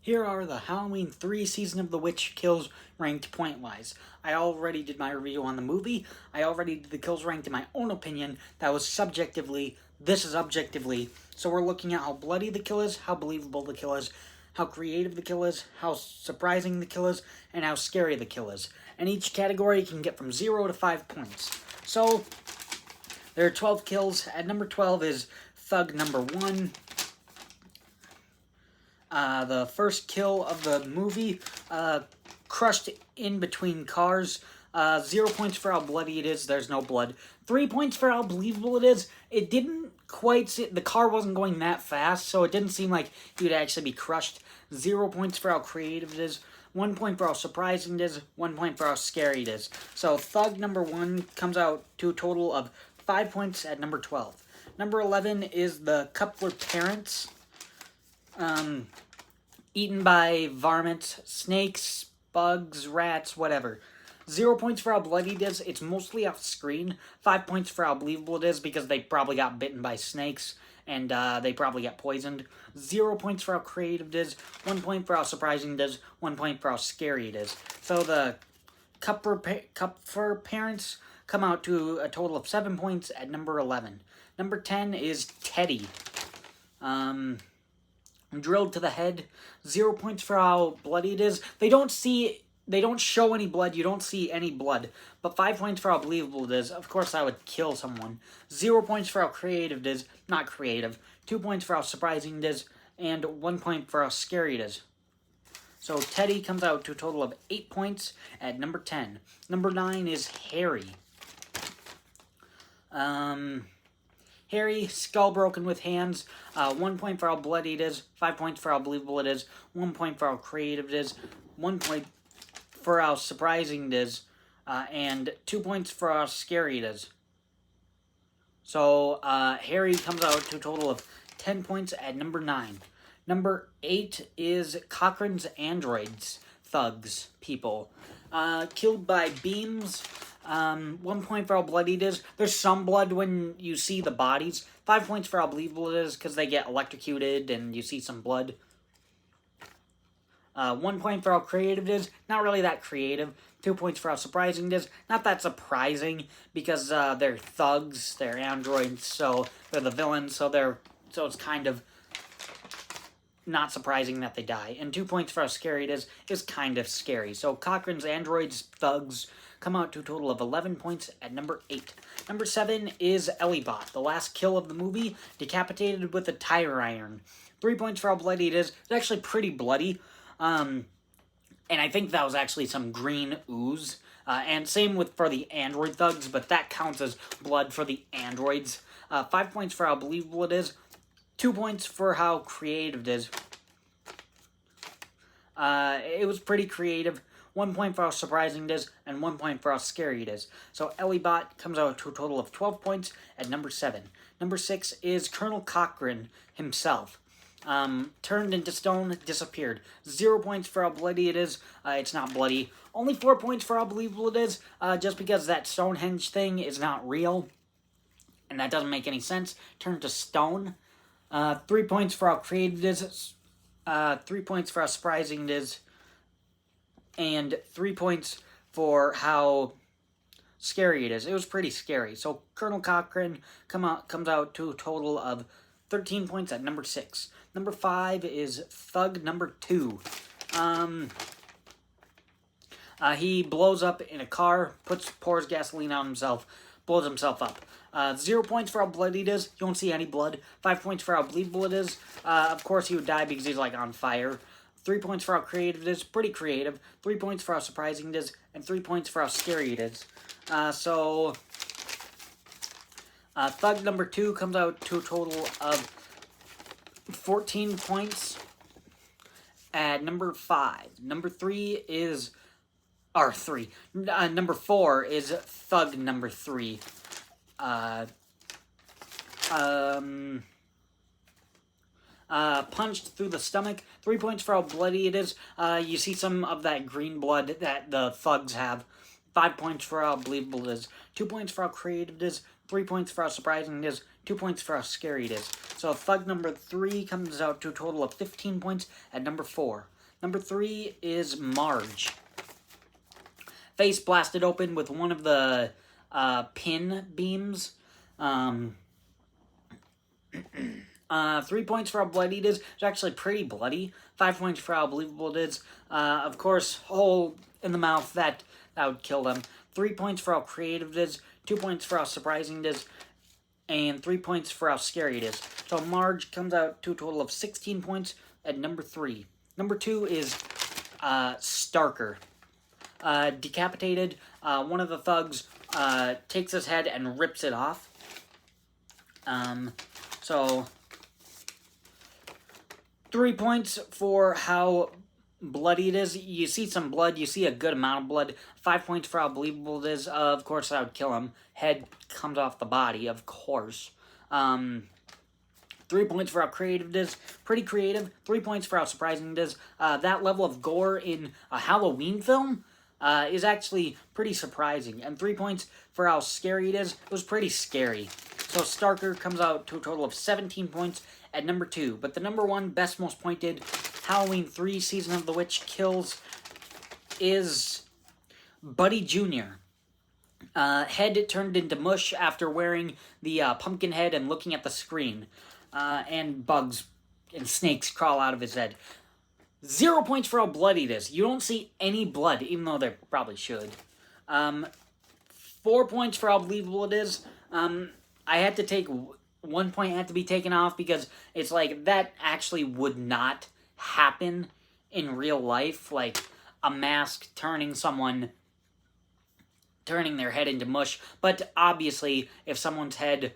Here are the Halloween 3 Season of the Witch kills ranked point-wise. I already did my review on the movie. I already did the kills ranked in my own opinion. That was subjectively. This is objectively. So we're looking at how bloody the kill is, how believable the kill is, how creative the kill is, how surprising the kill is, and how scary the kill is. And each category can get from 0 to 5 points. So there are 12 kills. At number 12 is Thug number 1. The first kill of the movie, crushed in between cars. 0 points for how bloody it is. There's no blood. 3 points for how believable it is. It didn't quite... The car wasn't going that fast, so it didn't seem like he would actually be crushed. 0 points for how creative it is. 1 point for how surprising it is. 1 point for how scary it is. So Thug number 1 comes out to a total of 5 points at number 12. Number 11 is the Kupfer parents. Eaten by varmints, snakes, bugs, rats, whatever. 0 points for how bloody it is. It's mostly off screen. 5 points for how believable it is because they probably got bitten by snakes and they probably got poisoned. 0 points for how creative it is. 1 point for how surprising it is. 1 point for how scary it is. So the Kupfer parents come out to a total of 7 points at number 11. Number 10 is Teddy. Drilled to the head. 0 points for how bloody it is. They don't show any blood. You don't see any blood. But 5 points for how believable it is. Of course, I would kill someone. 0 points for how creative it is. Not creative. 2 points for how surprising it is. And 1 point for how scary it is. So Teddy comes out to a total of 8 points at number 10. Number 9 is Harry. Harry, skull broken with hands. 1 point for how bloody it is. 5 points for how believable it is. 1 point for how creative it is. 1 point for how surprising it is. And 2 points for how scary it is. So Harry comes out to a total of 10 points at number 9. Number 8 is Cochrane's androids. Thugs. People. Killed by beams. 1 point for how bloody it is. There's some blood when you see the bodies. 5 points for how believable it is because they get electrocuted and you see some blood. 1 point for how creative it is. Not really that creative. 2 points for how surprising it is. Not that surprising because they're thugs, they're androids, so they're the villains, so it's kind of not surprising that they die. And 2 points for how scary it is kind of scary. So Cochrane's androids, thugs, come out to a total of 11 points at number 8. Number 7 is Ellibot, the last kill of the movie, decapitated with a tire iron. 3 points for how bloody it is. It's actually pretty bloody. And I think that was actually some green ooze. And same for the android thugs, but that counts as blood for the androids. 5 points for how believable it is. 2 points for how creative it is. It was pretty creative. 1 point for how surprising it is, and 1 point for how scary it is. So Ellibot comes out to a total of 12 points at number 7. Number 6 is Colonel Cochrane himself. Turned into stone, disappeared. 0 points for how bloody it is. It's not bloody. Only 4 points for how believable it is, just because that Stonehenge thing is not real. And that doesn't make any sense. Turned to stone. 3 points for how creative it is. 3 points for how surprising it is. And 3 points for how scary it is. It was pretty scary. So Colonel Cochrane comes out to a total of 13 points at number 6. Number 5 is Thug number 2. He blows up in a car, pours gasoline on himself, blows himself up. 0 points for how bloody it is. You don't see any blood. 5 points for how believable it is. Of course, he would die because he's like on fire. 3 points for how creative it is. Pretty creative. 3 points for how surprising it is. And 3 points for how scary it is. Thug number 2 comes out to a total of 14 points at number 5. Number 3 is... number 4 is Thug number 3. Punched through the stomach. 3 points for how bloody it is. You see some of that green blood that the thugs have. 5 points for how believable it is. 2 points for how creative it is. 3 points for how surprising it is. 2 points for how scary it is. So Thug number 3 comes out to a total of 15 points at number 4. Number 3 is Marge. Face blasted open with one of the pin beams. 3 points for how bloody it is. It's actually pretty bloody. 5 points for how believable it is. Of course, hole in the mouth, that would kill them. 3 points for how creative it is. 2 points for how surprising it is. And 3 points for how scary it is. So Marge comes out to a total of 16 points at number 3. Number 2 is Starker. Decapitated. One of the thugs takes his head and rips it off. So 3 points for how bloody it is. You see some blood. You see a good amount of blood. 5 points for how believable it is. Of course, that would kill him. Head comes off the body, of course. 3 points for how creative it is. Pretty creative. 3 points for how surprising it is. That level of gore in a Halloween film is actually pretty surprising. And 3 points for how scary it is. It was pretty scary. So Starker comes out to a total of 17 points at number 2. But the number 1 best most pointed Halloween 3 Season of the Witch kills is Buddy Jr. Head turned into mush after wearing the pumpkin head and looking at the screen. And bugs and snakes crawl out of his head. 0 points for how bloody it is. You don't see any blood, even though there probably should. 4 points for how believable it is. I had to take 1 point had to be taken off because it's like that actually would not happen in real life. Like a mask turning their head into mush. But obviously, if someone's head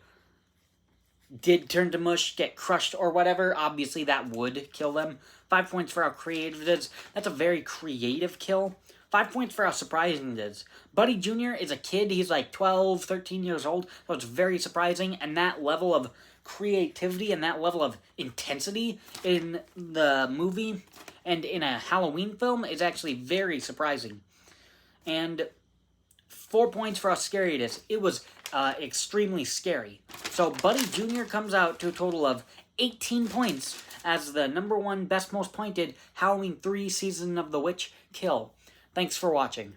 did turn to mush, get crushed or whatever, obviously that would kill them. 5 points for how creative it is. That's a very creative kill. 5 points for how surprising it is. Buddy Jr. is a kid. He's like 12, 13 years old, so it's very surprising. And that level of creativity and that level of intensity in the movie and in a Halloween film is actually very surprising. And 4 points for how scary it is. It was extremely scary. So Buddy Jr. comes out to a total of 18 points as the number 1 best most pointed Halloween 3 Season of the Witch kill. Thanks for watching.